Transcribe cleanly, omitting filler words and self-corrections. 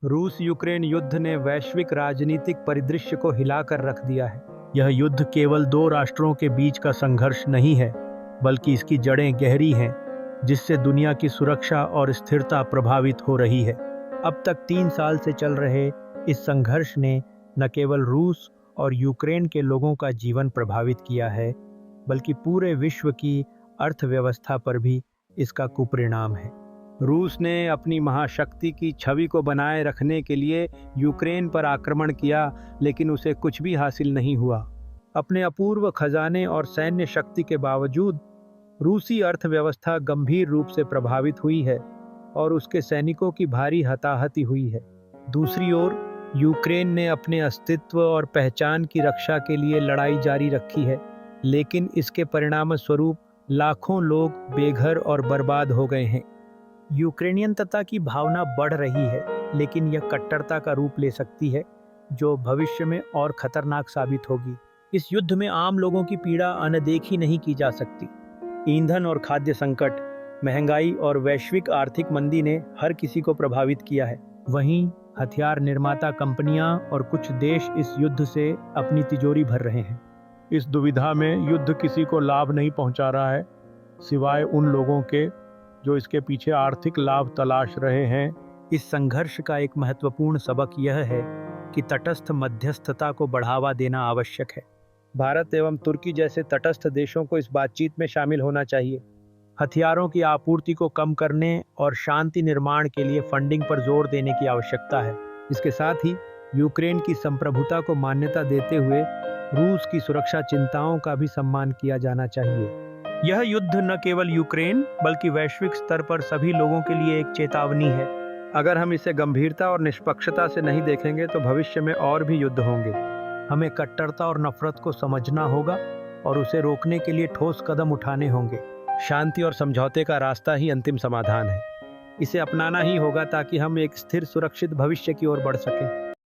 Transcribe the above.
रूस यूक्रेन युद्ध ने वैश्विक राजनीतिक परिदृश्य को हिलाकर रख दिया है। यह युद्ध केवल दो राष्ट्रों के बीच का संघर्ष नहीं है, बल्कि इसकी जड़ें गहरी हैं, जिससे दुनिया की सुरक्षा और स्थिरता प्रभावित हो रही है। अब तक 3 साल से चल रहे इस संघर्ष ने न केवल रूस और यूक्रेन के लोगों का जीवन प्रभावित किया है, बल्कि पूरे विश्व की अर्थव्यवस्था पर भी इसका कुपरिणाम है। रूस ने अपनी महाशक्ति की छवि को बनाए रखने के लिए यूक्रेन पर आक्रमण किया, लेकिन उसे कुछ भी हासिल नहीं हुआ। अपने अपूर्व खजाने और सैन्य शक्ति के बावजूद रूसी अर्थव्यवस्था गंभीर रूप से प्रभावित हुई है और उसके सैनिकों की भारी हताहती हुई है। दूसरी ओर यूक्रेन ने अपने अस्तित्व और पहचान की रक्षा के लिए लड़ाई जारी रखी है, लेकिन इसके परिणाम स्वरूप लाखों लोग बेघर और बर्बाद हो गए हैं। यूक्रेनियनता की भावना बढ़ रही है, लेकिन यह कट्टरता का रूप ले सकती है, जो भविष्य में और खतरनाक साबित होगी। इस युद्ध में आम लोगों की पीड़ा अनदेखी नहीं की जा सकती। ईंधन और खाद्य संकट, महंगाई और वैश्विक आर्थिक मंदी ने हर किसी को प्रभावित किया है। वहीं हथियार निर्माता कंपनियां और कुछ देश इस युद्ध से अपनी तिजोरी भर रहे हैं। इस दुविधा में युद्ध किसी को लाभ नहीं पहुंचा रहा है, सिवाय उन लोगों के जो इसके पीछे आर्थिक लाभ तलाश रहे हैं। इस संघर्ष का एक महत्वपूर्ण सबक यह है कि तटस्थ मध्यस्थता को बढ़ावा देना आवश्यक है। भारत एवं तुर्की जैसे तटस्थ देशों को इस बातचीत में शामिल होना चाहिए। हथियारों की आपूर्ति को कम करने और शांति निर्माण के लिए फंडिंग पर जोर देने की आवश्यकता है। इसके साथ ही यूक्रेन की संप्रभुता को मान्यता देते हुए रूस की सुरक्षा चिंताओं का भी सम्मान किया जाना चाहिए। यह युद्ध न केवल यूक्रेन बल्कि वैश्विक स्तर पर सभी लोगों के लिए एक चेतावनी है। अगर हम इसे गंभीरता और निष्पक्षता से नहीं देखेंगे तो भविष्य में और भी युद्ध होंगे। हमें कट्टरता और नफरत को समझना होगा और उसे रोकने के लिए ठोस कदम उठाने होंगे। शांति और समझौते का रास्ता ही अंतिम समाधान है। इसे अपनाना ही होगा ताकि हम एक स्थिर सुरक्षित भविष्य की ओर बढ़ सकें।